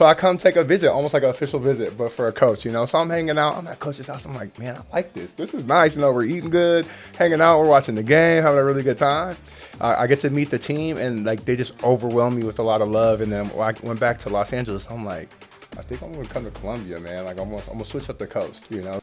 So I come take a visit, almost like an official visit, but for a coach, you know. So I'm hanging out. I'm at coach's house. I'm like, man, I like this. This is nice. You know, we're eating good, hanging out. We're watching the game, having a really good time. I get to meet the team, and like they just overwhelm me with a lot of love. And then when I went back to Los Angeles, I'm like, I think I'm gonna come to Columbia, man. Like I'm gonna switch up the coast, you know.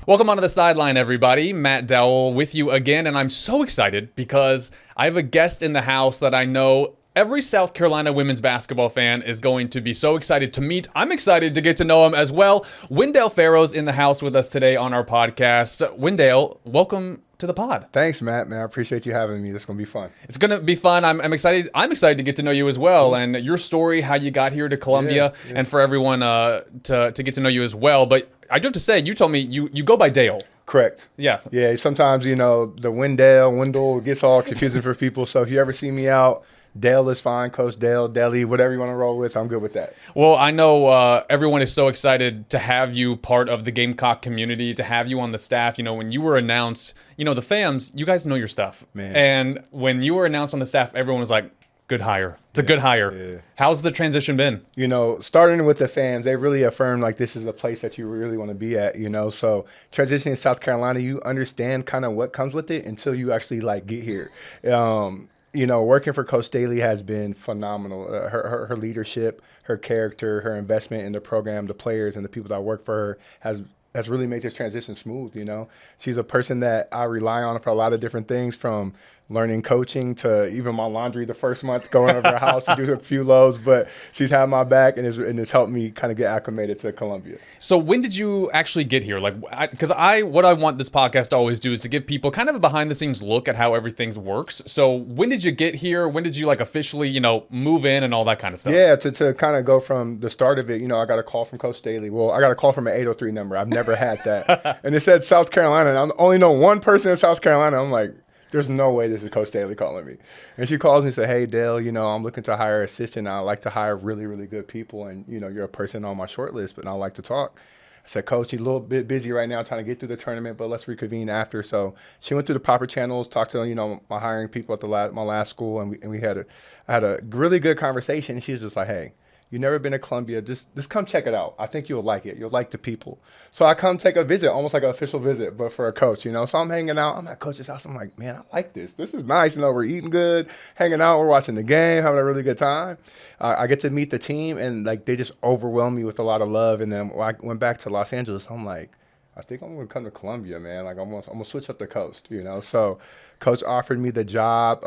Welcome onto the sideline, everybody. Matt Dowell with you again, and I'm so excited because I have a guest in the house that I know every South Carolina women's basketball fan is going to be so excited to meet. I'm excited to get to know him as well. Wendale Farrow's in the house with us today on our podcast. Wendale, welcome to the pod. Thanks, Matt. Man, I appreciate you having me. This is gonna be fun. It's gonna be fun. I'm excited. I'm excited to get to know you as well, and your story, how you got here to Columbia, and for everyone to get to know you as well. But I do have to say, you told me you go by Dale. Correct. Yes. Yeah. Sometimes the Wendale gets all confusing for people. So if you ever see me out, Dale is fine. Coach Dale, Deli, whatever you want to roll with, I'm good with that. Well, I know everyone is so excited to have you part of the Gamecock community, to have you on the staff. You know, when you were announced, the fans, you guys know your stuff. Man. And when you were announced on the staff, everyone was like, good hire. It's a good hire. Yeah. How's the transition been? Starting with the fans, they really affirmed like this is a place that you really want to be at, So transitioning to South Carolina, you understand kind of what comes with it until you actually like get here. Working for Coach Staley has been phenomenal. Her leadership, her character, her investment in the program, the players, and the people that work for her has really made this transition smooth. She's a person that I rely on for a lot of different things, from learning coaching to even my laundry the first month, going over her house to do a few loads. But she's had my back and has helped me kind of get acclimated to Columbia. So when did you actually get here? Because what I want this podcast to always do is to give people kind of a behind the scenes look at how everything works. So when did you get here? When did you officially, move in and all that kind of stuff? Yeah, to kind of go from the start of it, I got a call from Coach Staley. Well, I got a call from an 803 number. I've never had that. And it said South Carolina. And I only know one person in South Carolina. I'm like, there's no way this is Coach Staley calling me. And she calls me and says, hey, Dale, I'm looking to hire an assistant. I like to hire really, really good people. And, you're a person on my short list, but I like to talk. I said, Coach, he's a little bit busy right now trying to get through the tournament, but let's reconvene after. So she went through the proper channels, talked to, my hiring people at my last school, and I had a really good conversation. And she was just like, hey, you've never been to Columbia, just come check it out. I think you'll like it. You'll like the people. So I come take a visit, almost like an official visit, but for a coach, So I'm hanging out. I'm at coach's house. I'm like, man, I like this. This is nice. We're eating good, hanging out. We're watching the game, having a really good time. I get to meet the team, and like they just overwhelm me with a lot of love. And then when I went back to Los Angeles, I'm like, I think I'm going to come to Columbia, man. Like I'm going to switch up the coast, So coach offered me the job.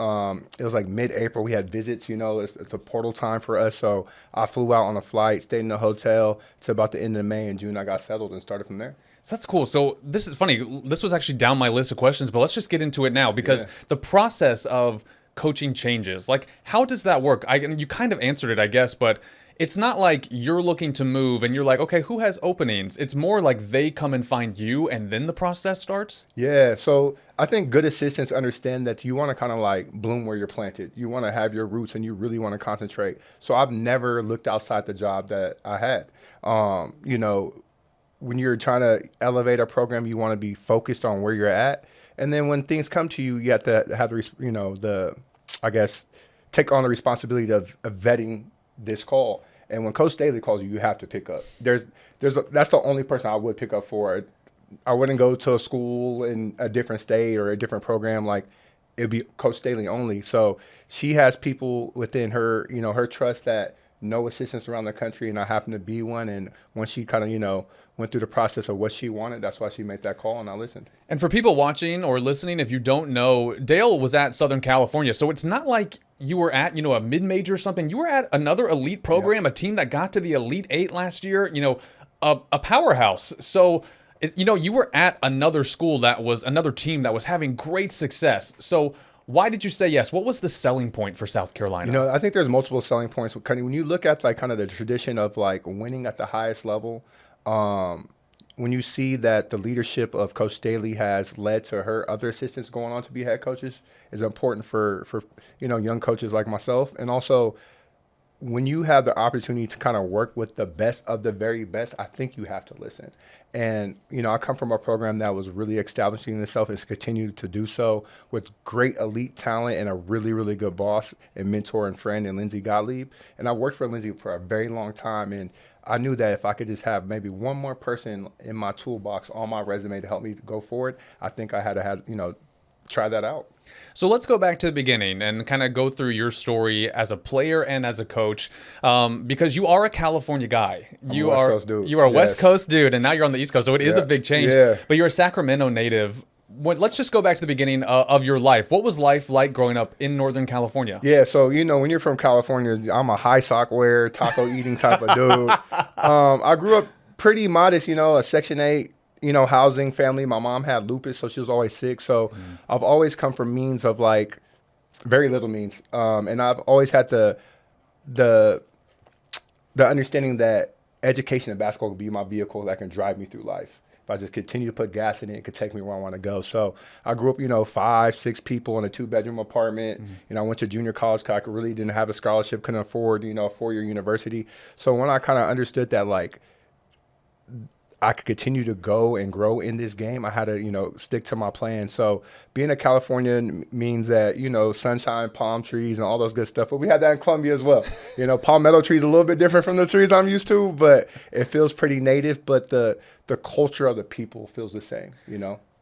It was like mid-April. We had visits, It's a portal time for us. So I flew out on a flight, stayed in a hotel to about the end of May. In June, I got settled and started from there. So that's cool. So this is funny. This was actually down my list of questions, but let's just get into it now because the process of coaching changes. Like, how does that work? You kind of answered it, I guess, but it's not like you're looking to move and you're like, okay, who has openings? It's more like they come and find you and then the process starts? Yeah, so I think good assistants understand that you want to kind of like bloom where you're planted. You want to have your roots and you really want to concentrate. So I've never looked outside the job that I had. When you're trying to elevate a program, you want to be focused on where you're at. And then when things come to you, you have to have take on the responsibility of vetting this call. And when Coach Staley calls you, you have to pick up. That's the only person I would pick up for. I wouldn't go to a school in a different state or a different program. Like, it'd be Coach Staley only. So she has people within her, her trust that know assistants around the country, and I happen to be one. And when she kind of, went through the process of what she wanted, that's why she made that call, and I listened. And for people watching or listening, if you don't know, Dale was at Southern California. So it's not like you were at, a mid-major or something. You were at another elite program, a team that got to the Elite Eight last year, a powerhouse. So, you were at another school another team that was having great success. So why did you say yes? What was the selling point for South Carolina? I think there's multiple selling points. When you look at kind of the tradition of winning at the highest level, when you see that the leadership of Coach Staley has led to her other assistants going on to be head coaches, is important for young coaches like myself. And also, when you have the opportunity to kind of work with the best of the very best, I think you have to listen. And, I come from a program that was really establishing itself and continued to do so with great elite talent and a really, really good boss and mentor and friend in Lindsay Gottlieb. And I worked for Lindsay for a very long time. And I knew that if I could just have maybe one more person in my toolbox on my resume to help me go forward, I think I had to try that out. So let's go back to the beginning and kind of go through your story as a player and as a coach, because you are a California guy. You are a West Coast dude. You are a West Coast dude, and now you're on the East Coast, so it is a big change. Yeah. But you're a Sacramento native. Let's just go back to the beginning of your life. What was life like growing up in Northern California? Yeah, so when you're from California, I'm a high sock wear, taco eating type of dude. I grew up pretty modest, a Section 8. Housing family. My mom had lupus, so she was always sick. So I've always come from means of like very little means. And I've always had the understanding that education and basketball could be my vehicle that can drive me through life. If I just continue to put gas in it, it could take me where I want to go. So I grew up, 5, 6 people in a 2-bedroom apartment. I went to junior college because I really didn't have a scholarship, couldn't afford, a 4-year university. So when I kind of understood that, like, I could continue to go and grow in this game, I had to, stick to my plan. So being a Californian means that, sunshine, palm trees, and all those good stuff. But we had that in Columbia as well. Palmetto trees a little bit different from the trees I'm used to, but it feels pretty native. But the culture of the people feels the same,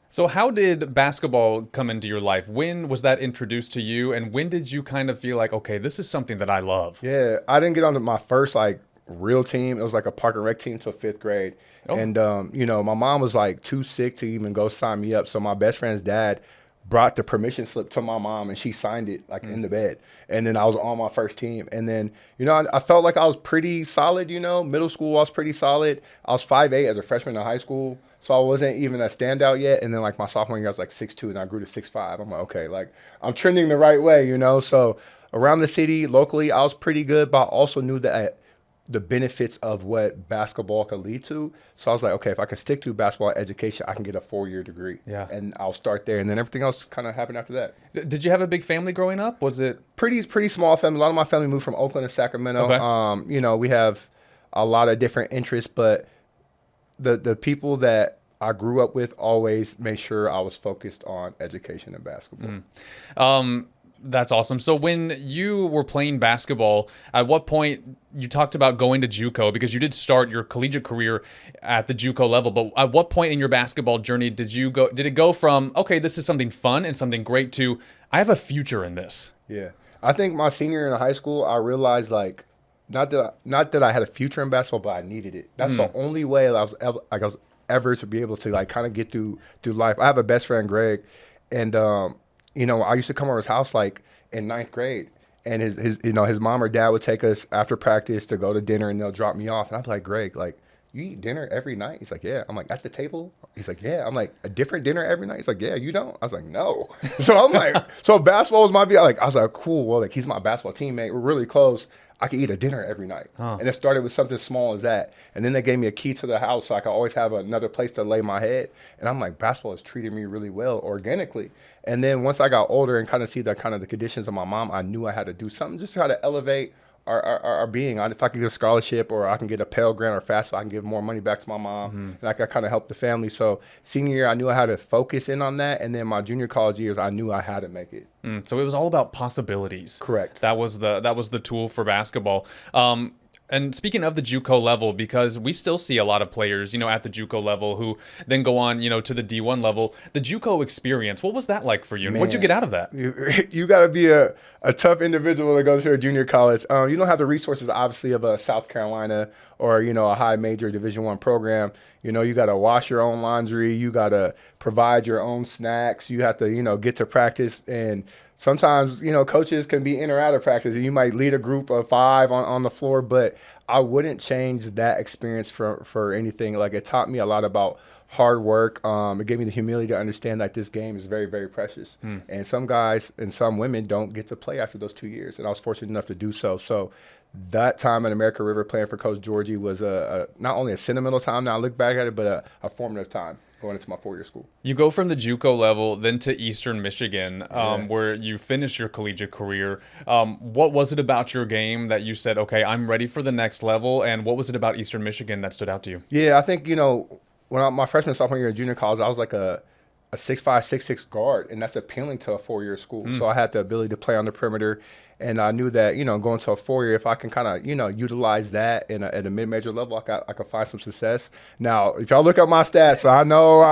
So how did basketball come into your life? When was that introduced to you? And when did you kind of feel like, okay, this is something that I love? Yeah, I didn't get on my first, real team. It was like a park and rec team till 5th grade. Oh. And, my mom was too sick to even go sign me up. So my best friend's dad brought the permission slip to my mom and she signed it in the bed. And then I was on my first team. And then, I felt like I was pretty solid, middle school, I was pretty solid. I was 5'8" as a freshman in high school. So I wasn't even a standout yet. And then my sophomore year, I was 6'2" and I grew to 6'5". I'm like, okay, I'm trending the right way, So around the city, locally, I was pretty good, but I also knew that the benefits of what basketball could lead to. So I was like, okay, if I can stick to basketball education, I can get a 4-year degree. Yeah. And I'll start there. And then everything else kind of happened after that. Did you have a big family growing up? Was it? Pretty small family. A lot of my family moved from Oakland to Sacramento. Okay. We have a lot of different interests, but the people that I grew up with always made sure I was focused on education and basketball. That's awesome. So when you were playing basketball, at what point you talked about going to JUCO, because you did start your collegiate career at the JUCO level, but at what point in your basketball journey did it go from, okay, this is something fun and something great, to I have a future in this? Yeah. I think my senior year in high school, I realized not that I had a future in basketball, but I needed it. That's the only way I was ever to be able to kind of get through life. I have a best friend, Greg, and I used to come over his house in 9th grade, and his mom or dad would take us after practice to go to dinner, and they'll drop me off. And I'd be like, Greg, you eat dinner every night? He's like, yeah. I'm like, at the table? He's like, yeah. I'm like, a different dinner every night? He's like, yeah, you don't? I was like, no. So I'm like, so basketball was my deal. I was like, cool. Well, he's my basketball teammate. We're really close. I could eat a dinner every night. Huh. And it started with something small as that. And then they gave me a key to the house so I could always have another place to lay my head. And I'm like, basketball has treated me really well organically. And then once I got older and kind of see the conditions of my mom, I knew I had to do something just to try to elevate our being. If I could get a scholarship, or I can get a Pell Grant or FAFSA, I can give more money back to my mom, and I could kind of help the family. So senior year, I knew I had to focus in on that. And then my junior college years, I knew I had to make it. So it was all about possibilities. Correct. That was the tool for basketball. And speaking of the JUCO level, because we still see a lot of players, at the JUCO level who then go on, to the D1 level. The JUCO experience, what was that like for you? And what'd you get out of that? You got to be a tough individual to go to a junior college. You don't have the resources, obviously, of a South Carolina or, a high major Division I program. You got to wash your own laundry. You got to provide your own snacks. You have to, get to practice. And sometimes, coaches can be in or out of practice, and you might lead a group of 5 on the floor, but I wouldn't change that experience for anything. It taught me a lot about hard work. It gave me the humility to understand that this game is very, very precious. And some guys and some women don't get to play after those 2 years, and I was fortunate enough to do so. So that time at American River playing for Coach Georgie was not only a sentimental time, now I look back at it, but a formative time. going into my 4-year school. You go from the JUCO level, then to Eastern Michigan, where you finish your collegiate career. What was it about your game that you said, okay, I'm ready for the next level? And what was it about Eastern Michigan that stood out to you? Yeah, I think, when my freshman, sophomore year in junior college, I was like a 6'5", 6'6" guard, and that's appealing to a 4-year school. So I had the ability to play on the perimeter, and I knew that, going to a 4-year, if I can kind of, utilize that at a mid-major level, I could find some success. Now, if y'all look at my stats, I know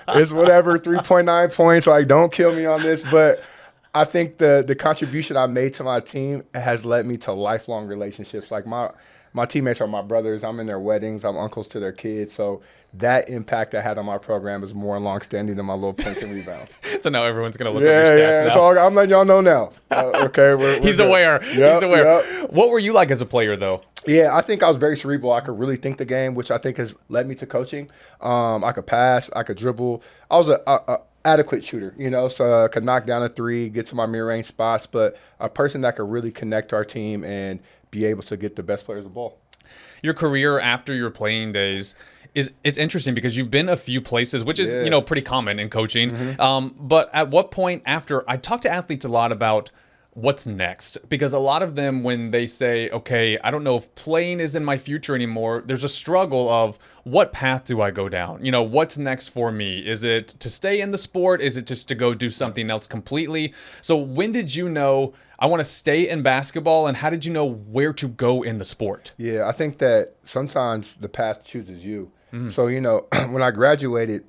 it's whatever, 3.9 points, like don't kill me on this, but I think the contribution I made to my team has led me to lifelong relationships. Like my teammates are my brothers. I'm in their weddings. I'm uncles to their kids. So that impact I had on my program is more long-standing than my little points and rebounds. So now everyone's going to look at your stats now. So I'm letting y'all know now. Okay, we're He's good. aware. Yep, He's aware. Yep. What were you like as a player, though? Yeah, I think I was very cerebral. I could really think the game, which I think has led me to coaching. I could pass. I could dribble. I was a adequate shooter, so I could knock down a three, get to my mid-range spots, but a person that could really connect to our team and be able to get the best players the ball. Your career after your playing days it's interesting because you've been a few places, which is pretty common in coaching. But at what point after, I talk to athletes a lot about what's next, because a lot of them, when they say, okay, I don't know if playing is in my future anymore, there's a struggle of what path do I go down? What's next for me? Is it to stay in the sport? Is it just to go do something else completely? So when did you know I want to stay in basketball, and how did you know where to go in the sport? Yeah, I think that sometimes the path chooses you. So, when I graduated,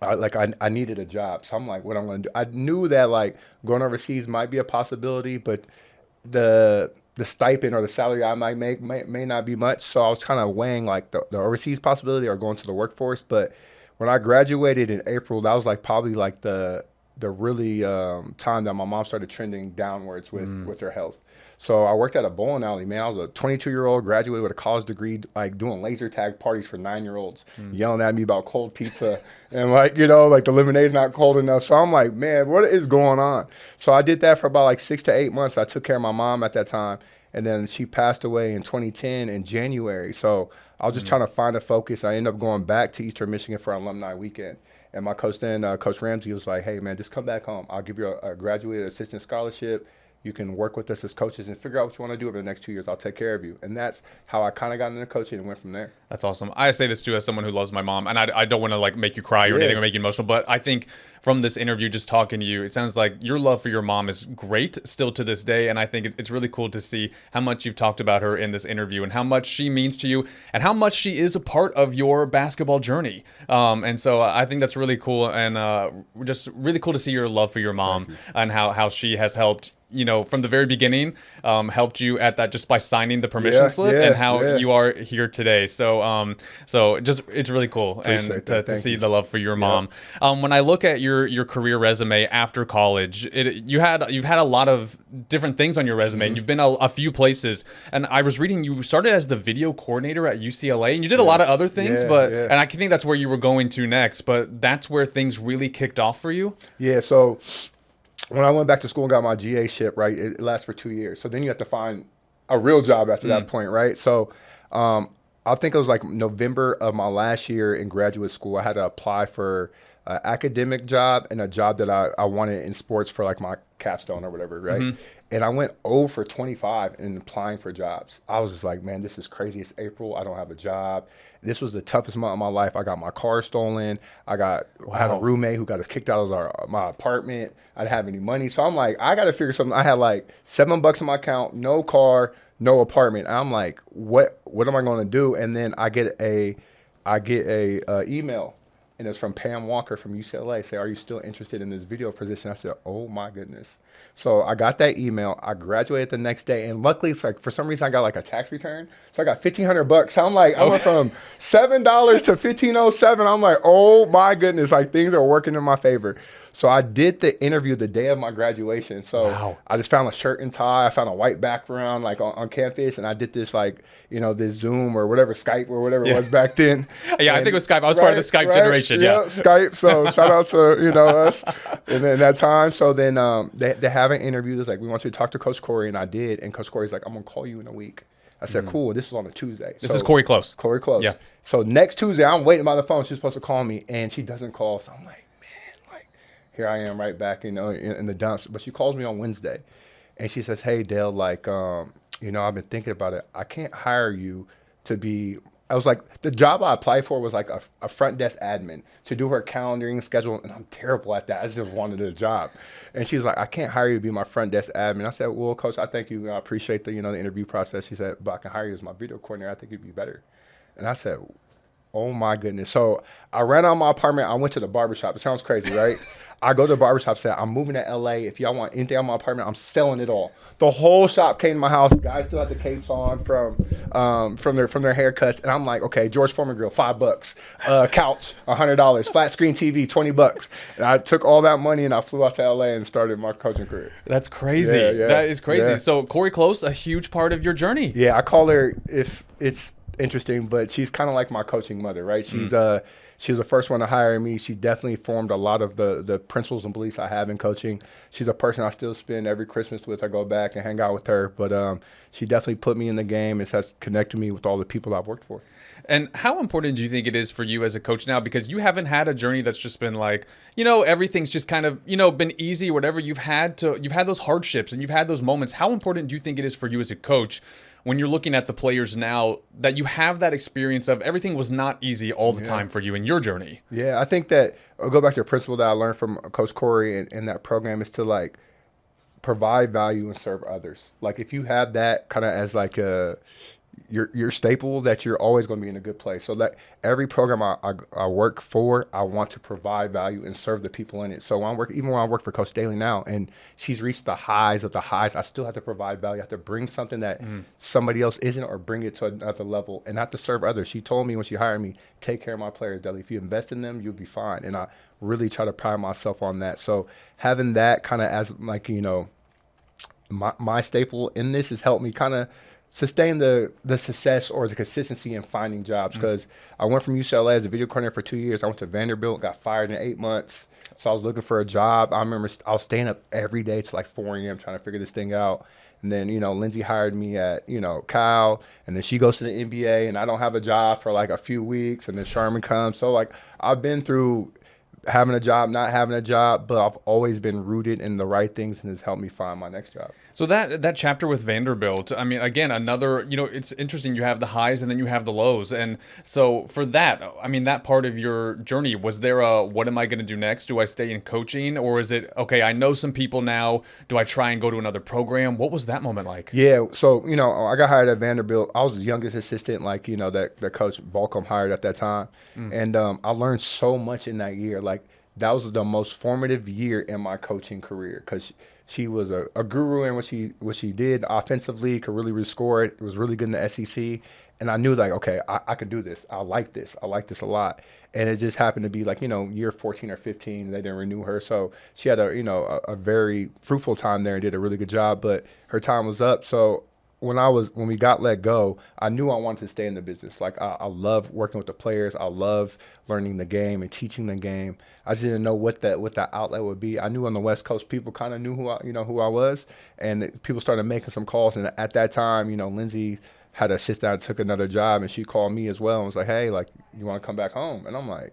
I needed a job. So I'm like, what I'm going to do? I knew that going overseas might be a possibility, but the stipend or the salary I might make may not be much. So I was kind of weighing the overseas possibility or going to the workforce. But when I graduated in April, that was probably the really time that my mom started trending downwards with her health. So I worked at a bowling alley, man. I was a 22-year-old, graduated with a college degree, doing laser tag parties for 9-year-olds, yelling at me about cold pizza and the lemonade's not cold enough. So I'm like, man, what is going on? So I did that for about 6 to 8 months. I took care of my mom at that time, and then she passed away in 2010 in January. So I was just trying to find a focus. I ended up going back to Eastern Michigan for alumni weekend. And my coach then, Coach Ramsey, was like, hey, man, just come back home. I'll give you a graduate assistant scholarship. You can work with us as coaches and figure out what you want to do over the next 2 years. I'll take care of you. And that's how I kind of got into coaching and went from there. That's awesome. I say this too as someone who loves my mom, and I don't want to make you cry or anything or make you emotional, but I think from this interview, just talking to you, it sounds like your love for your mom is great still to this day. And I think it's really cool to see how much you've talked about her in this interview and how much she means to you and how much she is a part of your basketball journey. And so I think that's really cool, and just really cool to see your love for your mom and how she has helped, from the very beginning, helped you at that just by signing the permission slip and how you are here today. So just, it's really cool. Appreciate and that. to see the love for your mom. When I look at your career resume after college, you've had a lot of different things on your resume, and you've been a few places. And I was reading you started as the video coordinator at UCLA, and you did a lot of other things, and I think that's where you were going to next, but that's where things really kicked off for you? Yeah, so when I went back to school and got my GA ship, right, it lasts for 2 years. So then you have to find a real job after that point, right? So I think it was November of my last year in graduate school. I had to apply for an academic job and a job that I wanted in sports for my capstone or whatever, right? And I went 0 for 25 in applying for jobs. I was just like, man, this is crazy. It's April. I don't have a job. This was the toughest month of my life. I got my car stolen. I had a roommate who got us kicked out of my apartment. I didn't have any money. So I'm like, I got to figure something. I had $7 in my account, no car, no apartment. I'm like, what am I going to do? And then I get a email, and it's from Pam Walker from UCLA. Say, are you still interested in this video position? I said, oh my goodness. So I got that email. I graduated the next day, and luckily, it's for some reason I got a tax return, so I got $1,500. So I'm like, I went from $7 to $1,507. I'm like, oh my goodness, things are working in my favor. So I did the interview the day of my graduation. So I just found a shirt and tie. I found a white background on campus, and I did this this Zoom or whatever, Skype or whatever it was back then. I think it was Skype. I was part of the Skype generation. Yeah, Skype. So shout out to us. And then that time, so then they have an interview. It's we want you to talk to Coach Corey, and I did. And Coach Corey's like, I'm gonna call you in a week. I said, cool. This was on a Tuesday. This is Corey Close. Corey Close. Yeah. So next Tuesday, I'm waiting by the phone. She's supposed to call me, and she doesn't call. So I'm like, man, like, here I am right back, in the dumps. But she calls me on Wednesday, and she says, hey, Dale, like, I've been thinking about it. I can't hire you to be. I was like, the job I applied for was like a front desk admin to do her calendaring schedule, and I'm terrible at that. I just wanted a job. And she was like, I can't hire you to be my front desk admin. I said, well, Coach, I thank you. I appreciate the interview process. She said, but I can hire you as my video coordinator. I think you'd be better. And I said, oh my goodness. So I ran out of my apartment. I went to the barbershop. It sounds crazy, right? I go to the barbershop, said, I'm moving to LA. If y'all want anything on my apartment, I'm selling it all. The whole shop came to my house. Guys still had the capes on from their haircuts. And I'm like, okay, George Foreman grill, $5. Couch, $100. Flat screen TV, $20. And I took all that money and I flew out to LA and started my coaching career. That's crazy. Yeah. That is crazy. Yeah. So Corey Close, a huge part of your journey. Yeah, I call her, if it's interesting, but she's kind of like my coaching mother, right? She was the first one to hire me. She definitely formed a lot of the principles and beliefs I have in coaching. She's a person I still spend every Christmas with. I go back and hang out with her, but she definitely put me in the game and has connected me with all the people I've worked for. And how important do you think it is for you as a coach now? Because you haven't had a journey that's just been like, everything's just kind of, been easy or whatever. You've had those hardships and you've had those moments. How important do you think it is for you as a coach when you're looking at the players now that you have that experience of everything was not easy all the time for you in your journey? Yeah, I think that I'll go back to a principle that I learned from Coach Corey and that program is to like provide value and serve others. Like if you have that kind of as like your staple, that you're always going to be in a good place. So that every program I work for, I want to provide value and serve the people in it. So even when I work for Coach Staley now, and she's reached the highs of the highs, I still have to provide value. I have to bring something that somebody else isn't, or bring it to another level, and I have to serve others. She told me when she hired me, take care of my players, Deli. If you invest in them, you'll be fine. And I really try to pride myself on that. So having that kind of as like, my staple in this has helped me kind of sustain the success or the consistency in finding jobs, because I went from UCLA as a video coordinator for 2 years. I went to Vanderbilt, got fired in 8 months. So I was looking for a job. I remember I was staying up every day till like 4 a.m. trying to figure this thing out. And then, Lindsay hired me at, Cal, and then she goes to the NBA, and I don't have a job for like a few weeks, and then Sherman comes. So like I've been through having a job, not having a job, but I've always been rooted in the right things, and has helped me find my next job. So that chapter with Vanderbilt, I mean, again, another, it's interesting. You have the highs and then you have the lows. And so for that, I mean, that part of your journey, was there what am I going to do next? Do I stay in coaching, or is it, okay, I know some people now. Do I try and go to another program? What was that moment like? Yeah. So, I got hired at Vanderbilt. I was the youngest assistant, like, that Coach Balcom hired at that time. And I learned so much in that year. Like, that was the most formative year in my coaching career, because she was a guru in what she did offensively, could really score it. It was really good in the SEC. And I knew, like, okay, I could do this. I like this. I like this a lot. And it just happened to be like, year 14 or 15, they didn't renew her. So she had a very fruitful time there and did a really good job, but her time was up. So when we got let go, I knew I wanted to stay in the business. Like I love working with the players. I love learning the game and teaching the game. I just didn't know what that outlet would be. I knew on the West Coast people kind of knew who I was, and people started making some calls. And at that time, Lindsay had a sister that took another job, and she called me as well and was like, "Hey, like, you want to come back home?" And I'm like,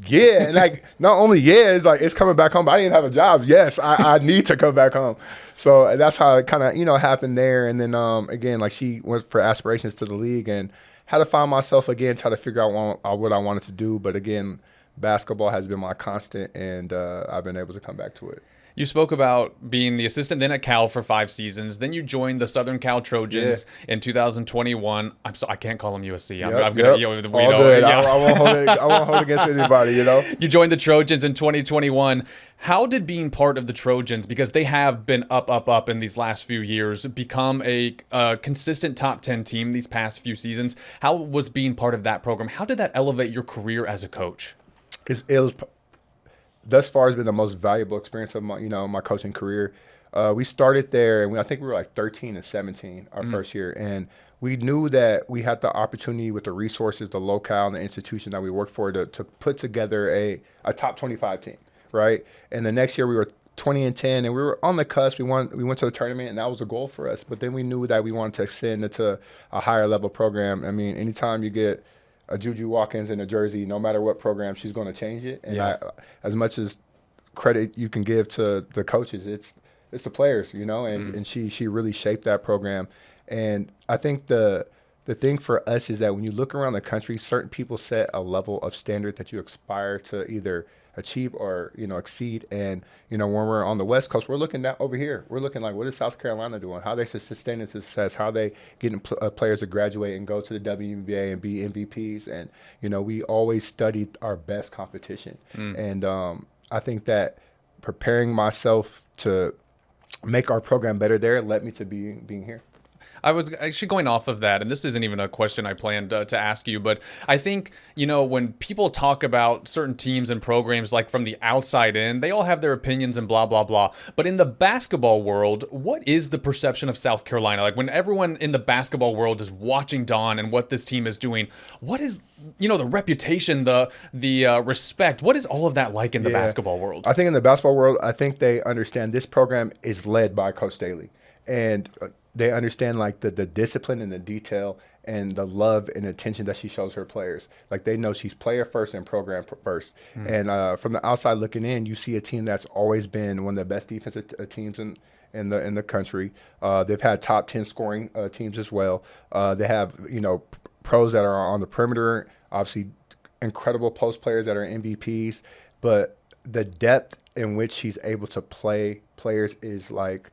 yeah. And like, not only it's like, it's coming back home, but I didn't have a job. Yes, I need to come back home. So that's how it kind of, happened there. And then, again, like, she went for aspirations to the league and had to find myself again, try to figure out what I wanted to do. But again, basketball has been my constant, and I've been able to come back to it. You spoke about being the assistant then at Cal for 5 seasons. Then you joined the Southern Cal Trojans in 2021. I can't call them USC. I'm gonna, all good. Yeah. I won't hold against anybody. You joined the Trojans in 2021. How did being part of the Trojans, because they have been up in these last few years, become a consistent top 10 team these past few seasons? How was being part of that program? How did that elevate your career as a coach? It was. Thus far has been the most valuable experience of my, my coaching career. We started there, and I think we were like 13 and 17 our first year, and we knew that we had the opportunity with the resources, the locale, and the institution that we worked for to put together a top 25 team, right? And the next year we were 20 and 10, and we were on the cusp. We went to the tournament, and that was a goal for us. But then we knew that we wanted to ascend into a higher level program. I mean, anytime you get a Juju Watkins in a jersey, no matter what program, she's going to change it. And as much as credit you can give to the coaches, it's the players, and she really shaped that program. And I think the thing for us is that when you look around the country, certain people set a level of standard that you aspire to either achieve or exceed. And when we're on the West Coast, we're looking at over here. We're looking like, what is South Carolina doing? How they sustaining success? How they getting players to graduate and go to the WNBA and be MVPs? And we always studied our best competition. And I think that preparing myself to make our program better there led me to being here. I was actually going off of that, and this isn't even a question I planned to ask you, but I think, when people talk about certain teams and programs, like from the outside in, they all have their opinions and blah, blah, blah. But in the basketball world, what is the perception of South Carolina? Like when everyone in the basketball world is watching Dawn and what this team is doing, what is, the reputation, the respect, what is all of that like in the basketball world? I think in the basketball world, I think they understand this program is led by Coach Staley. And they understand like the discipline and the detail and the love and attention that she shows her players. Like they know she's player first and program first. And from the outside looking in, you see a team that's always been one of the best defensive teams in the country. They've had top 10 scoring teams as well. They have pros that are on the perimeter, obviously incredible post players that are MVPs. But the depth in which she's able to play players is like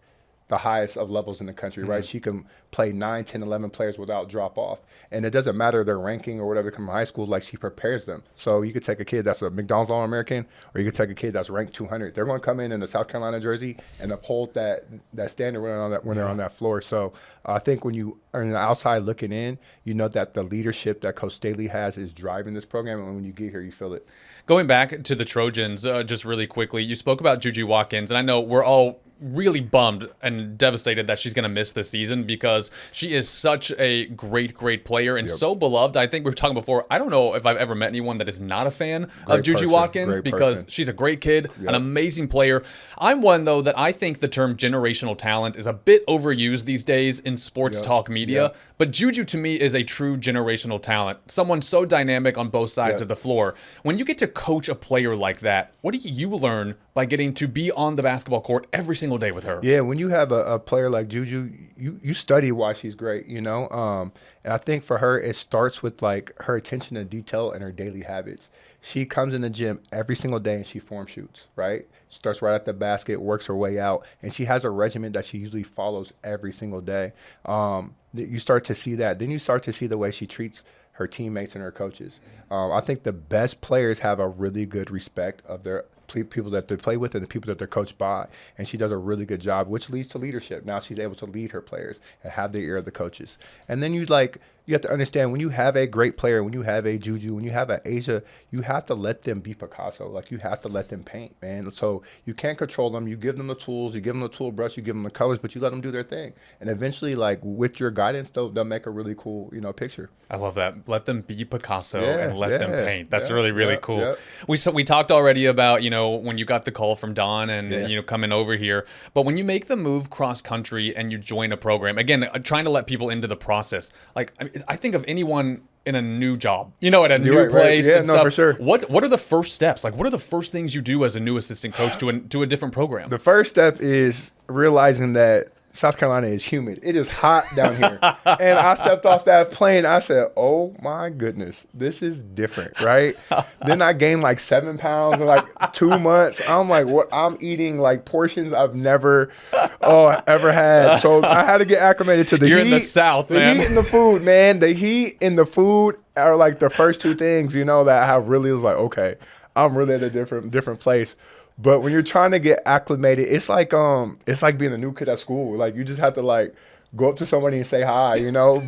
the highest of levels in the country, right? She can play 9, 10, 11 players without drop off. And it doesn't matter their ranking or whatever come from high school, like she prepares them. So you could take a kid that's a McDonald's All-American, or you could take a kid that's ranked 200. They're going to come in a South Carolina jersey and uphold that standard when they're on that floor. So I think when you are on the outside looking in, you know that the leadership that Coach Staley has is driving this program. And when you get here, you feel it. Going back to the Trojans, just really quickly, you spoke about Juju Watkins, and I know we're all really bummed and devastated that she's going to miss this season because she is such a great player and so beloved. I think we were talking before, I don't know if I've ever met anyone that is not a fan of Juju Watkins because she's a great kid, an amazing player. I'm one, though, that I think the term generational talent is a bit overused these days in sports talk media, but Juju to me is a true generational talent, someone so dynamic on both sides of the floor. When you get to coach a player like that, what do you learn by getting to be on the basketball court every single day with her? Yeah, when you have a player like Juju, you study why she's great, And I think for her, it starts with like her attention to detail and her daily habits. She comes in the gym every single day and she form shoots, right? Starts right at the basket, works her way out, and she has a regimen that she usually follows every single day. You start to see that. Then you start to see the way she treats her teammates and her coaches. I think the best players have a really good respect of their people that they play with and the people that they're coached by. And she does a really good job, which leads to leadership. Now she's able to lead her players and have the ear of the coaches. And then you have to understand when you have a great player, when you have a Juju, when you have an Asia, you have to let them be Picasso. Like you have to let them paint, man. So you can't control them. You give them the tools, you give them the tool brush, you give them the colors, but you let them do their thing. And eventually, like with your guidance, they'll make a really cool, picture. I love that. Let them be Picasso and let them paint. That's really cool. We talked already about, when you got the call from Dawn and, coming over here. But when you make the move cross country and you join a program, again, trying to let people into the process, like I think of anyone in a new job, at a new place and stuff. For sure. What are the first steps? Like, what are the first things you do as a new assistant coach to a different program? The first step is realizing that South Carolina is humid. It is hot down here. And I stepped off that plane. I said, oh, my goodness, this is different, right? Then I gained like 7 pounds in like 2 months. I'm like, what? I'm eating like portions I've never ever had. So I had to get acclimated to the heat. You're in the South, man. The heat and the food, man. The heat and the food are like the first two things, that I really was like, okay, I'm really at a different place. But when you're trying to get acclimated, it's like being a new kid at school. Like you just have to like go up to somebody and say hi,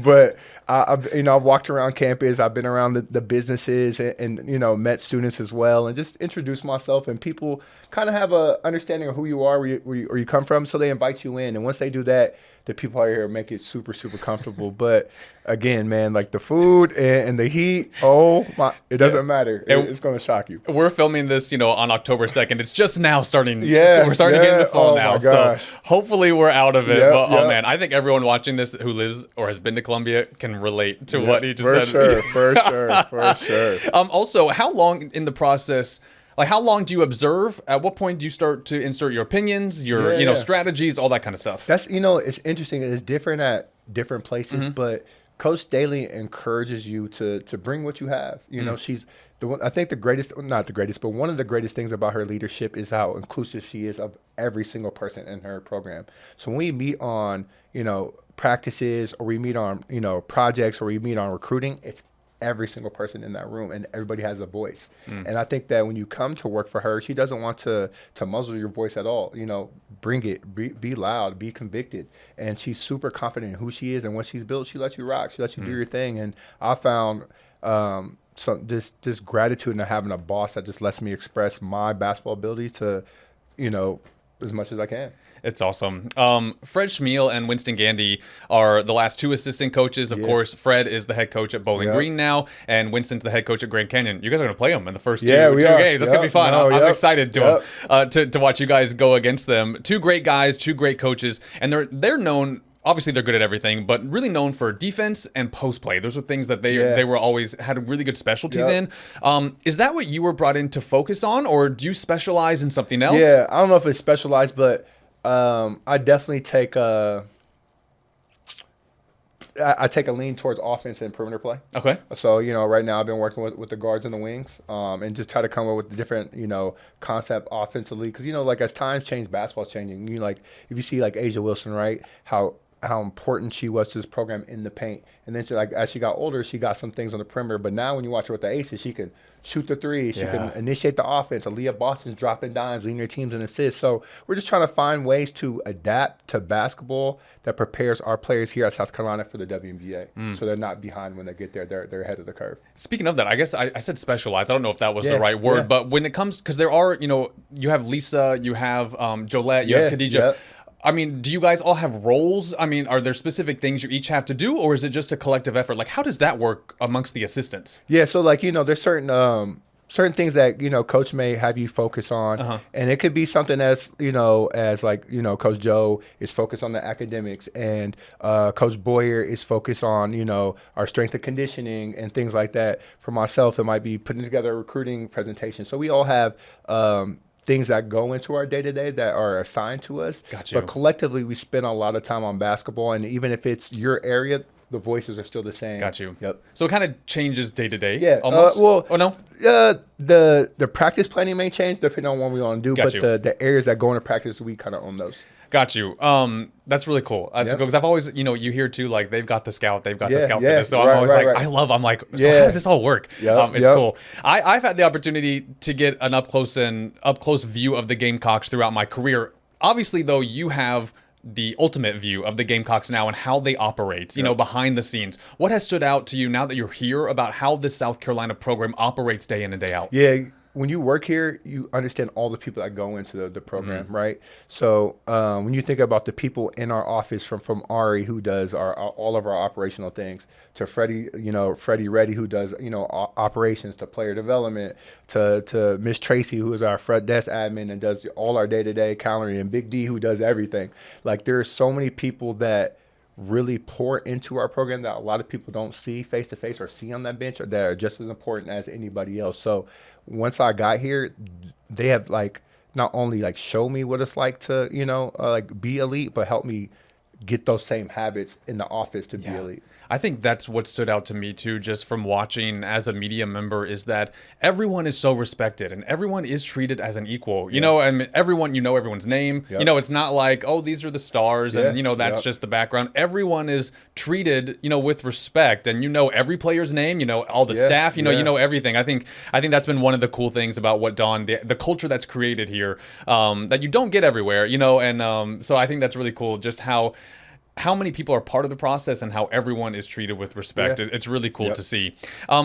But I've walked around campus. I've been around the businesses and met students as well, and just introduced myself. And people kind of have a understanding of who you are, where you come from, so they invite you in. And once they do that, the people out here make it super comfortable. But again, man, like the food and the heat, it doesn't matter. It's going to shock you. We're filming this, on October 2nd. It's just just now starting. Yeah, we're starting to get in the fall oh now. my So gosh. hopefully we're out of it. Yep, But, oh yep. man, I think everyone watching this who lives or has been to Columbia can relate to what he just for said. sure, for sure. Also, how long in the process? Like, how long do you observe? At what point do you start to insert your opinions, your Yeah. strategies, all that kind of stuff? That's it's interesting. It's different at different places, but Coach Staley encourages you to bring what you have. She's the one. I think the greatest, not the greatest, but one of the greatest things about her leadership is how inclusive she is of every single person in her program. So when we meet on practices, or we meet on projects, or we meet on recruiting, it's every single person in that room, and everybody has a voice. And I think that when you come to work for her, she doesn't want to muzzle your voice at all. Bring it, be loud, be convicted. And she's super confident in who she is and what she's built. She lets you rock. She lets you do your thing. And I found this gratitude in having a boss that just lets me express my basketball abilities to, as much as I can. It's awesome. Fred Schmiel and Winston Gandy are the last two assistant coaches. Of course, Fred is the head coach at Bowling Green now, and Winston's the head coach at Grand Canyon. You guys are going to play them in the first two games. That's going to be fun. I'm excited to watch you guys go against them. Two great guys, two great coaches, and they're known. Obviously, they're good at everything, but really known for defense and post play. Those are things that they were always had really good specialties in. Is that what you were brought in to focus on, or do you specialize in something else? Yeah, I don't know if it's specialized, but I definitely take a lean towards offense and perimeter play. Okay. So, right now I've been working with the guards and the wings, and just try to come up with the different, concept offensively. Because, as times change, basketball's changing. If you see Asia Wilson, right, how important she was to this program in the paint. And then as she got older, she got some things on the perimeter. But now when you watch her with the aces, she can shoot the three. She can initiate the offense. Aaliyah Boston's dropping dimes, leading their teams in assists. So we're just trying to find ways to adapt to basketball that prepares our players here at South Carolina for the WNBA. So they're not behind when they get there. They're ahead of the curve. Speaking of that, I guess I said specialized. I don't know if that was the right word. But when it comes, because there are, you have Lisa, you have Jolette, you have Khadijah. Yeah. I mean, do you guys all have roles? I mean, are there specific things you each have to do, or is it just a collective effort? How does that work amongst the assistants? Yeah, so there's certain things that coach may have you focus on, and it could be something as Coach Joe is focused on the academics, and Coach Boyer is focused on our strength and conditioning and things like that. For myself, it might be putting together a recruiting presentation. So we all have things that go into our day-to-day that are assigned to us. Gotcha. But collectively, we spend a lot of time on basketball, and even if it's your area, the voices are still the same. Got you. Yep. So it kind of changes day to day. Yeah. Almost. Oh no. The practice planning may change depending on what we want to do, Got but you. the areas that go into practice, we kind of own those. Got you. That's really cool. That's cool because I've always, you hear too, they've got the scout, the scout for this. So I'm always so how does this all work? It's cool. I've had the opportunity to get an up close view of the Gamecocks throughout my career. Obviously, though, you have the ultimate view of the Gamecocks now and how they operate, behind the scenes. What has stood out to you now that you're here about how this South Carolina program operates day in and day out? Yeah. When you work here, you understand all the people that go into the program, right? So when you think about the people in our office, from Ari, who does all of our operational things, to Freddie Reddy, who does operations, to player development, to Miss Tracy, who is our front desk admin and does all our day-to-day calendaring, and Big D, who does everything. There are so many people that really pour into our program that a lot of people don't see face to face or see on that bench, or that are just as important as anybody else. So once I got here, they have not only show me what it's like to be elite, but help me get those same habits in the office to be elite. I think that's what stood out to me too, just from watching as a media member, is that everyone is so respected and everyone is treated as an equal. And everyone, everyone's name. Yep. It's not like, oh, these are the stars and that's just the background. Everyone is treated, with respect, and every player's name, all the staff, you know everything. I think that's been one of the cool things about what Dawn, the culture that's created here, that you don't get everywhere, and so I think that's really cool, just how how many people are part of the process and how everyone is treated with respect. Yeah. It's really cool to see.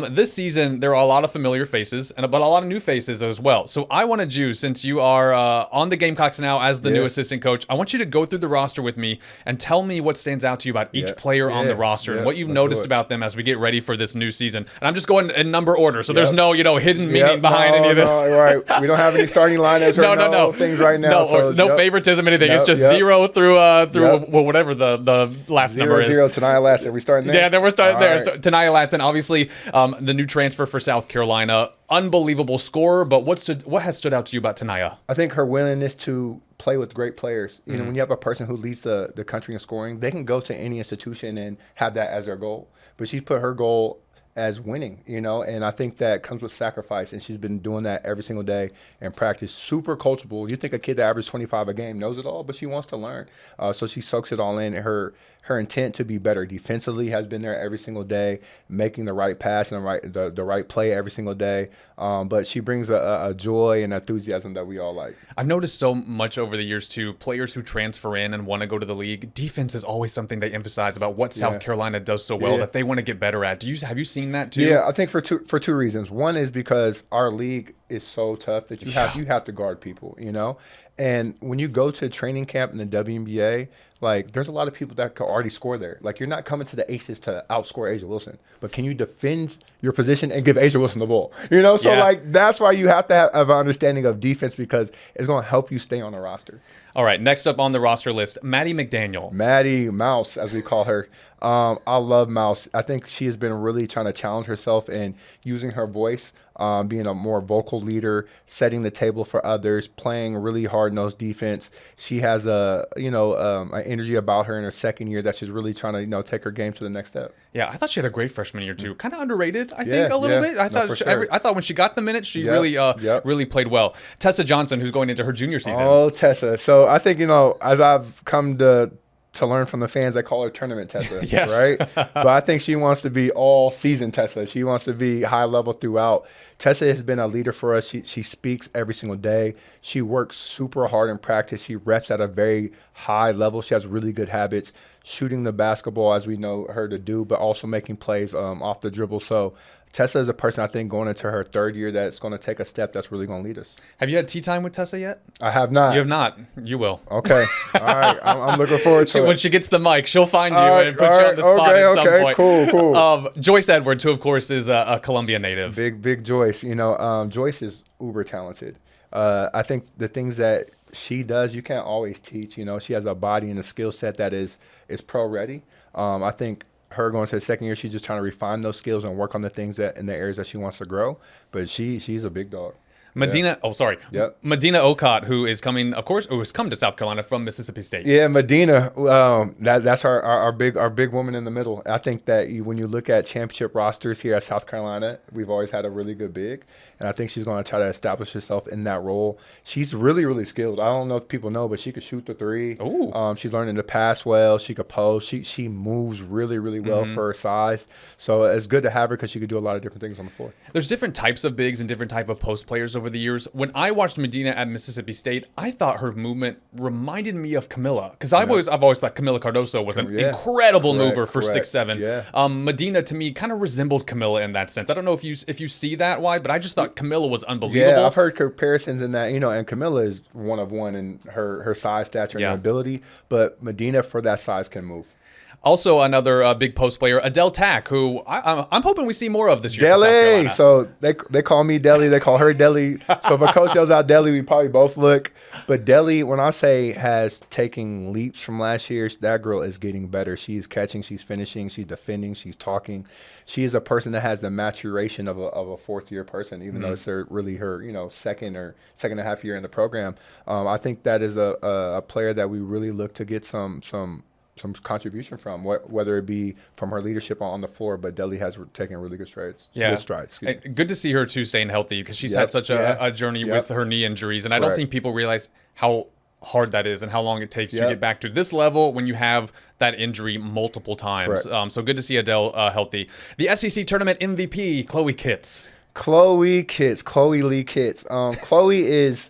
This season, there are a lot of familiar faces, but a lot of new faces as well. So I wanted you, since you are on the Gamecocks now as the new assistant coach, I want you to go through the roster with me and tell me what stands out to you about each player on the roster and what you've noticed about them as we get ready for this new season. And I'm just going in number order, so there's no hidden meaning behind any of this. Right. We don't have any starting lineups or no things right now. No favoritism, anything. It's just 0 through well, whatever the last number is. 0 Taniyalatson. We starting there? Yeah, then we're starting there. Right. So Taniyalatson, obviously, the new transfer for South Carolina, unbelievable scorer. But what has stood out to you about Taniya? I think her willingness to play with great players. You know, when you have a person who leads the country in scoring, they can go to any institution and have that as their goal. But she's put her goal as winning, and I think that comes with sacrifice, and she's been doing that every single day in practice. Super coachable. You think a kid that averages 25 a game knows it all, but she wants to learn. So she soaks it all in. Her intent to be better defensively has been there every single day, making the right pass and the right play every single day. But she brings a joy and enthusiasm that we all like. I've noticed so much over the years too, players who transfer in and want to go to the league, defense is always something they emphasize about what South Carolina does so well that they want to get better at. Have you seen that too? Yeah, I think for two reasons. One is because our league is so tough that you have to guard people, And when you go to training camp in the WNBA, like there's a lot of people that could already score there. Like you're not coming to the Aces to outscore Asia Wilson, but can you defend your position and give Asia Wilson the ball? So like that's why you have to have an understanding of defense, because it's going to help you stay on the roster. All right, next up on the roster list, Maddie McDaniel. Maddie Mouse, as we call her. I love Mouse. I think she has been really trying to challenge herself and using her voice, being a more vocal leader, setting the table for others, playing really hard-nosed defense. She has an energy about her in her second year that she's really trying to take her game to the next step. Yeah, I thought she had a great freshman year too. Kind of underrated, I think, a little bit. I thought when she got the minutes, she really played well. Tessa Johnson, who's going into her junior season. Oh, Tessa. So I think as I've come to learn from the fans, they call her Tournament Tessa, right? But I think she wants to be all season Tessa. She wants to be high level throughout. Tessa has been a leader for us. She speaks every single day. She works super hard in practice. She reps at a very high level. She has really good habits, shooting the basketball as we know her to do, but also making plays off the dribble. So Tessa is a person, I think, going into her third year that's going to take a step that's really going to lead us. Have you had tea time with Tessa yet? I have not. You have not. You will. Okay. All right. I'm looking forward to it. When she gets the mic, she'll find you and put you on the spot at some point. Cool. Joyce Edwards, who, of course, is a Columbia native. Big Joyce. Joyce is uber talented. I think the things that she does, you can't always teach. She has a body and a skill set that is pro ready. I think her going to the second year, she's just trying to refine those skills and work on the things that in the areas that she wants to grow. But she's a big dog. Medina Okot, who is coming, of course, who has come to South Carolina from Mississippi State. Yeah, Medina, that's our big woman in the middle. I think that when you look at championship rosters here at South Carolina, we've always had a really good big, and I think she's going to try to establish herself in that role. She's really, really skilled. I don't know if people know, but she could shoot the three. She's learning to pass well. She could post. She moves really, really well for her size. So it's good to have her because she could do a lot of different things on the floor. There's different types of bigs and different type of post players over the years. When I watched Medina at Mississippi State, I thought her movement reminded me of Camilla, because I've always thought Camilla Cardoso was an incredible mover for 6'7". Yeah. Medina to me kind of resembled Camilla in that sense. I don't know if you see that wide, but I just thought Camilla was unbelievable. Yeah, I've heard comparisons in that, and Camilla is one of one in her size, stature, and ability, but Medina for that size can move. Also, another big post player, Adele Tack, who I'm hoping we see more of this year. Deli. So they call me Deli. They call her Deli. So if a coach yells out Deli, we probably both look. But Deli, when I say has taken leaps from last year, that girl is getting better. She's catching, she's finishing, she's defending, she's talking. She is a person that has the maturation of a fourth-year person, even though it's really her second and a half year in the program. I think that is a player that we really look to get some contribution from, whether it be from her leadership on the floor, but Deli has taken really good strides. Yeah. Good strides. Good to see her too staying healthy, because she's had such a journey with her knee injuries, and I don't think people realize how hard that is and how long it takes to get back to this level when you have that injury multiple times. So good to see Adele healthy. The SEC tournament MVP, Chloekitts. Chloe Lee Kitts. Chloe is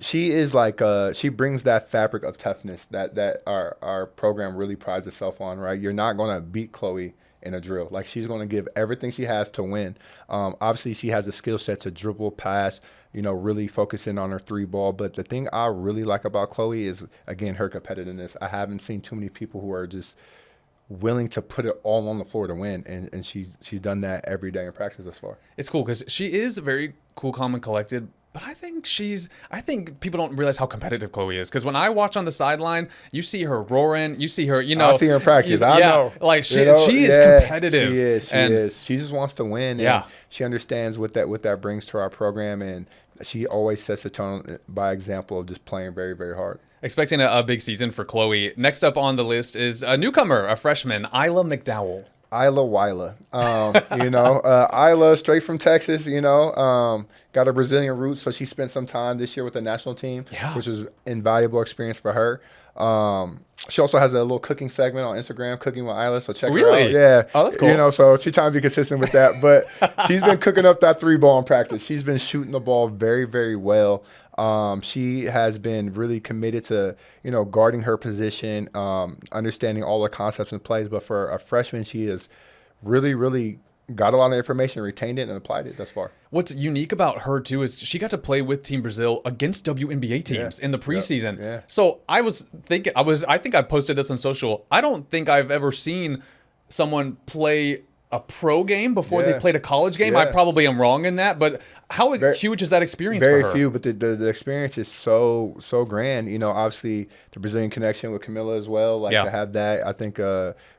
She is like she brings that fabric of toughness that our program really prides itself on, right? You're not going to beat Chloe in a drill. Like, she's going to give everything she has to win. Obviously, she has a skill set to dribble, pass, really focusing on her three ball. But the thing I really like about Chloe is, again, her competitiveness. I haven't seen too many people who are just willing to put it all on the floor to win, and she's done that every day in practice thus far. It's cool because she is very cool, calm, and collected. But I think people don't realize how competitive Chloe is. Because when I watch on the sideline, you see her roaring. You see her, I see her in practice. I know. Like, she is competitive. She is. She just wants to win. And she understands what that brings to our program. And she always sets the tone by example of just playing very, very hard. Expecting a big season for Chloe. Next up on the list is a newcomer, a freshman, Isla McDowell. Isla. Isla, straight from Texas, got a Brazilian roots, so she spent some time this year with the national team, which was invaluable experience for her. She also has a little cooking segment on Instagram, Cooking with Isla, so check her out. Yeah. Oh, that's cool. So she's trying to be consistent with that. But she's been cooking up that three ball in practice. She's been shooting the ball very, very well. She has been really committed to, guarding her position, understanding all the concepts and plays. But for a freshman, she has really, really got a lot of information, retained it, and applied it thus far. What's unique about her, too, is she got to play with Team Brazil against WNBA teams in the preseason. Yeah. So I think I posted this on social. I don't think I've ever seen someone play a pro game before they played a college game. I probably am wrong in that, but how huge is that experience for her? Very few, but the experience is so grand. Obviously the Brazilian connection with Camila as well. To have that, I think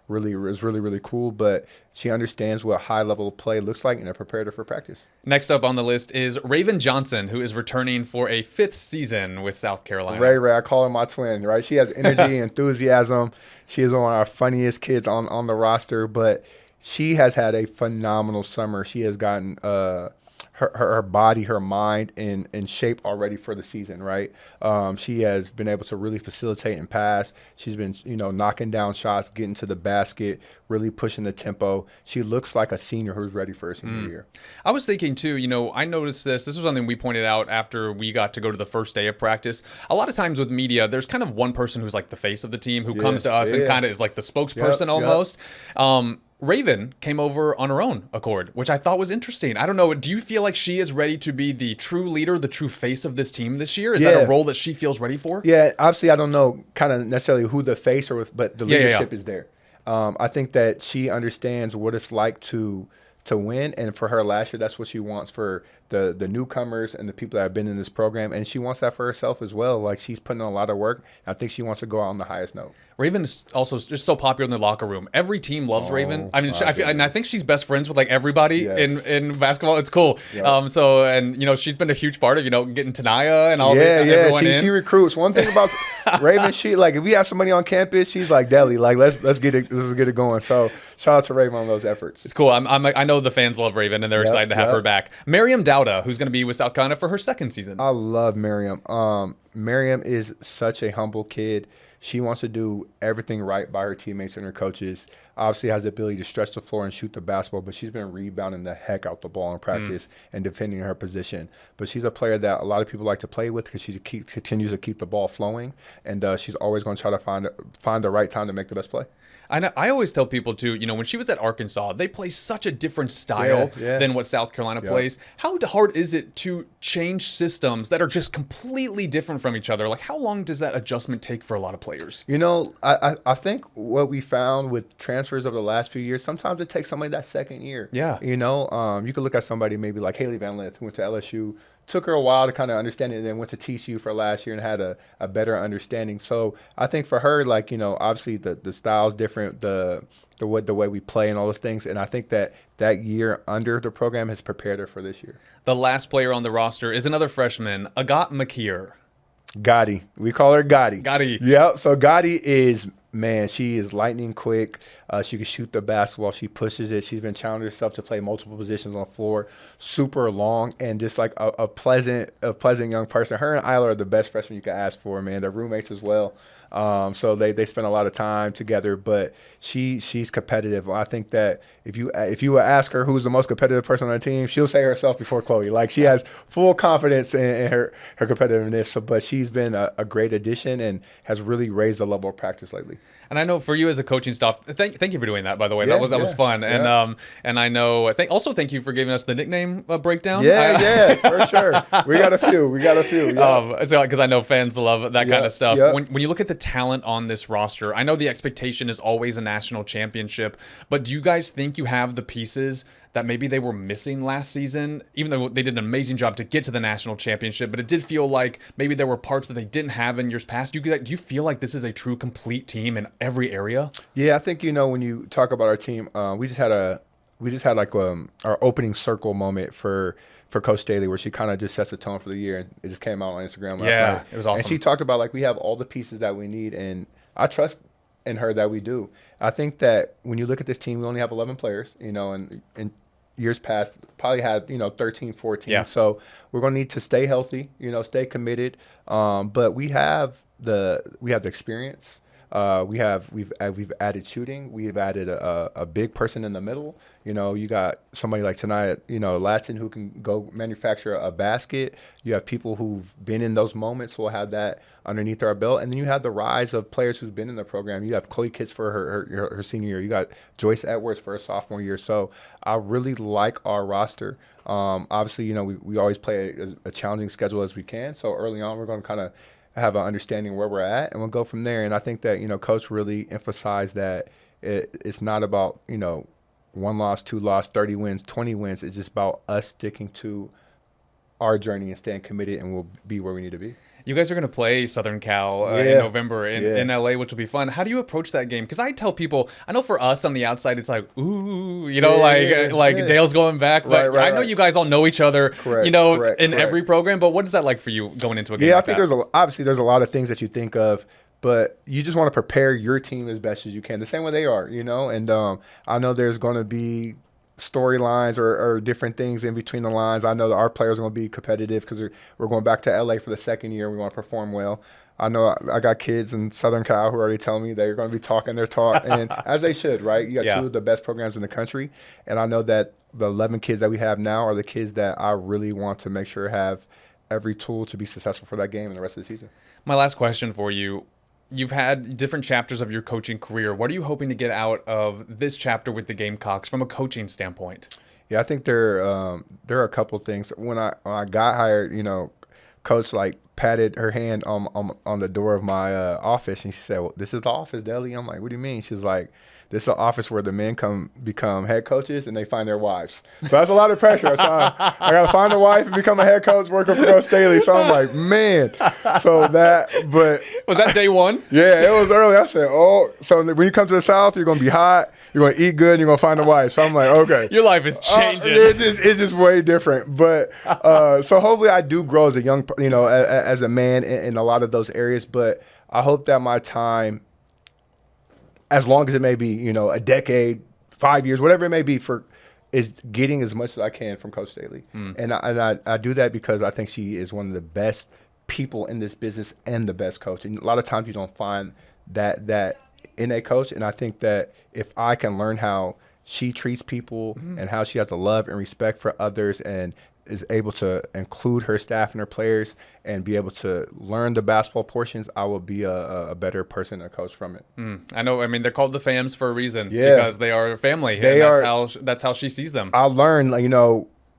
really is really cool. But she understands what high level play looks like, and they're prepared her for practice. Next up on the list is Raven Johnson, who is returning for a 5th season with South Carolina. Ray, I call her my twin, right? She has energy, enthusiasm. She is one of our funniest kids on the roster, but she has had a phenomenal summer. She has gotten her body, her mind in shape already for the season, right? She has been able to really facilitate and pass. She's been, knocking down shots, getting to the basket, really pushing the tempo. She looks like a senior who's ready for her senior year. I was thinking too, I noticed this was something we pointed out after we got to go to the first day of practice. A lot of times with media, there's kind of one person who's like the face of the team who comes to us and kind of is like the spokesperson almost. Raven came over on her own accord, which I thought was interesting. I don't know. Do you feel like she is ready to be the true leader, the true face of this team this year? Is that a role that she feels ready for? Yeah, obviously I don't know kind of necessarily who the face but the leadership is there. I think that she understands what it's like to win, and for her last year, that's what she wants for the newcomers and the people that have been in this program, and she wants that for herself as well. Like, she's putting in a lot of work. I think she wants to go out on the highest note. Raven is also just so popular in the locker room. Every team loves Raven. I mean, I think she's best friends with like everybody in basketball. It's cool. Yep. She's been a huge part of getting Tanaya and all everyone in. She recruits. One thing about Raven, she like if we have somebody on campus, she's like Deli. Like let's get it going. So shout out to Raven on those efforts. It's cool. I know the fans love Raven and they're excited to have her back. Miriam Dowda, who's going to be with South Carolina for her 2nd season. I love Miriam. Miriam is such a humble kid. She wants to do everything right by her teammates and her coaches. Obviously has the ability to stretch the floor and shoot the basketball, but she's been rebounding the heck out the ball in practice and defending her position. But she's a player that a lot of people like to play with because she continues to keep the ball flowing, and she's always going to try to find the right time to make the best play. I always tell people too, when she was at Arkansas, they play such a different style than what South Carolina plays. How hard is it to change systems that are just completely different from each other? Like, how long does that adjustment take for a lot of players? I think what we found with transfers over the last few years, sometimes it takes somebody that second year. Yeah. You could look at somebody maybe like Haley Van Lith, who went to LSU. Took her a while to kind of understand it, and then went to TCU for last year and had a better understanding. So I think for her, obviously the style's different, the way we play and all those things. And I think that year under the program has prepared her for this year. The last player on the roster is another freshman, Agat Makir. Gotti. We call her Gotti. Gotti. Yep. So Gotti is, she is lightning quick. She can shoot the basketball. She pushes it. She's been challenging herself to play multiple positions on the floor. Super long and just like a pleasant young person. Her and Isla are the best freshmen you can ask for, man. They're roommates as well. So they spend a lot of time together, but she's competitive. I think that if you would ask her who's the most competitive person on the team, she'll say herself before Chloe. Like, she has full confidence in her competitiveness. So, but she's been a great addition and has really raised the level of practice lately. And I know for you as a coaching staff, thank you for doing that, by the way. That was fun. Yeah. And I know, also thank you for giving us the nickname breakdown. Yeah, for sure. We got a few. Yeah. Because I know fans love that kind of stuff. Yeah. When you look at the talent on this roster, I know the expectation is always a national championship, but do you guys think you have the pieces that maybe they were missing last season, even though they did an amazing job to get to the national championship, but it did feel like maybe there were parts that they didn't have in years past. Do you feel like this is a true complete team in every area? Yeah, I think, when you talk about our team, we just had our opening circle moment for Coach Staley, where she kind of just sets the tone for the year, and it just came out on Instagram last night. It was awesome. And she talked about, like, we have all the pieces that we need, and I trust in her that we do. I think that when you look at this team, we only have 11 players, and years past probably had 13, 14. Yeah. So we're going to need to stay healthy, stay committed. But we have the experience. We've added shooting. We've added a big person in the middle. You got somebody like Taniyalatson who can go manufacture a basket. You have people who've been in those moments who will have that underneath our belt. And then you have the rise of players who've been in the program. You have chloekitts for her senior year. You got Joyceedwards for her sophomore year. So I really like our roster. Obviously, we always play a challenging schedule as we can. So early on, we're going to kind of have an understanding where we're at, and we'll go from there. And I think that, Coach really emphasized that it's not about, 1 loss, 2 loss, 30 wins, 20 wins. It's just about us sticking to our journey and staying committed, and we'll be where we need to be. You guys are going to play Southern Cal in November in LA, which will be fun. How do you approach that game? Because I tell people, I know for us on the outside, it's like, ooh, Dale's going back. But I know you guys all know each other, Correct. every program. But what is that like for you going into a game? Yeah, I think there's a lot of things that you think of, but you just want to prepare your team as best as you can, the same way they are, And I know there's going to be storylines or different things in between the lines. I know that our players are going to be competitive because we're going back to LA for the second year. We want to perform well. I know I got kids in Southern Cal who are already telling me they're going to be talking their talk, and as they should, right? You got two of the best programs in the country, and I know that the 11 kids that we have now are the kids that I really want to make sure have every tool to be successful for that game and the rest of the season. My last question for you. You've had different chapters of your coaching career. What are you hoping to get out of this chapter with the Gamecocks from a coaching standpoint? Yeah, I think there are a couple of things. When I got hired, Coach patted her hand on the door of my office, and she said, "Well, this is the office, Deli." I'm like, "What do you mean?" She's like, "This is the office where the men become head coaches and they find their wives." So that's a lot of pressure. So I got to find a wife and become a head coach working for Coach Staley. So I'm like, man. But was that day one? Yeah, it was early. I said, so when you come to the South, you're going to be hot, you're going to eat good, and you're going to find a wife. So I'm like, okay. Your life is changing. It's just way different. But so hopefully I do grow as a young, as a man in a lot of those areas. But I hope that my time, as long as it may be, a decade, 5 years, whatever it may be, is getting as much as I can from Coach Staley. And I do that because I think she is one of the best people in this business and the best coach. And a lot of times you don't find that in a coach. And I think that if I can learn how she treats people and how she has a love and respect for others and is able to include her staff and her players and be able to learn the basketball portions, I will be a better person and a coach from it. I know. I mean, they're called the Fams for a reason because they are family. That's how she sees them. I learned,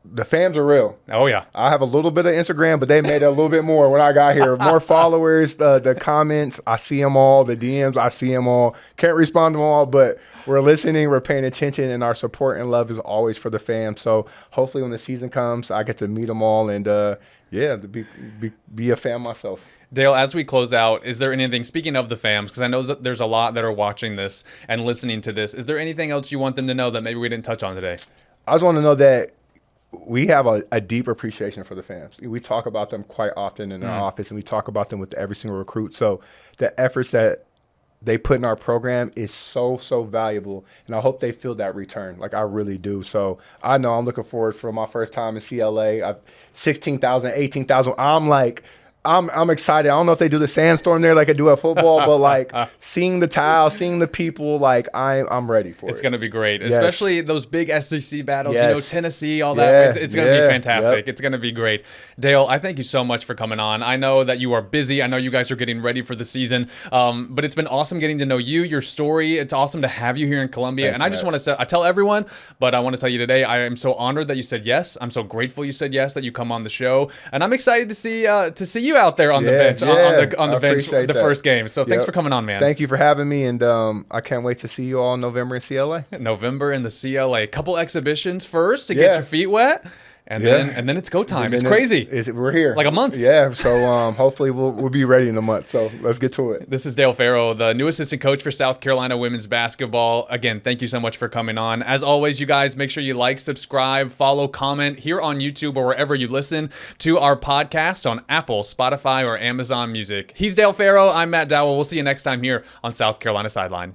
the Fams are real. Oh, yeah. I have a little bit of Instagram, but they made it a little bit more when I got here. More followers, the comments, I see them all. The DMs, I see them all. Can't respond to them all, but we're listening, we're paying attention, and our support and love is always for the fam. So hopefully when the season comes, I get to meet them all and, to be a fan myself. Dale, as we close out, is there anything, speaking of the fams, because I know there's a lot that are watching this and listening to this, is there anything else you want them to know that maybe we didn't touch on today? I just want to know that we have a deep appreciation for the fans. We talk about them quite often in our office, and we talk about them with every single recruit. So the efforts that they put in our program is so, so valuable, and I hope they feel that return. Like, I really do. So I know I'm looking forward for my first time in CLA. 16,000, 18,000. I'm excited. I don't know if they do the sandstorm there like I do at football, but like seeing the tile, seeing the people, like I'm ready for it. It's going to be great, Yes. especially those big SEC battles. Yes. You know, Tennessee, all that. Yeah. It's going to be Yeah. fantastic. Yep. It's going to be great. Dale, I thank you so much for coming on. I know that you are busy. I know you guys are getting ready for the season, but it's been awesome getting to know you, your story. It's awesome to have you here in Columbia. Thanks, and I just Matt. want to say, I tell everyone, but I want to tell you today, I am so honored that you said yes. I'm so grateful you said yes, that you come on the show, and I'm excited to see you out there on the bench, on the I bench, appreciate the that. first game. So thanks Yep. for coming on, man. Thank you for having me, and I can't wait to see you all in November in CLA. November in the CLA. Couple exhibitions first to get your feet wet, and then it's go time. It's crazy. We're here. Like a month. Yeah. So hopefully we'll be ready in a month. So let's get to it. This is Wendale Farrow, the new assistant coach for South Carolina women's basketball. Again, thank you so much for coming on. As always, you guys, make sure you like, subscribe, follow, comment here on YouTube or wherever you listen to our podcast on Apple, Spotify, or Amazon Music. He's Wendale Farrow. I'm Matt Dowell. We'll see you next time here on South Carolina Sideline.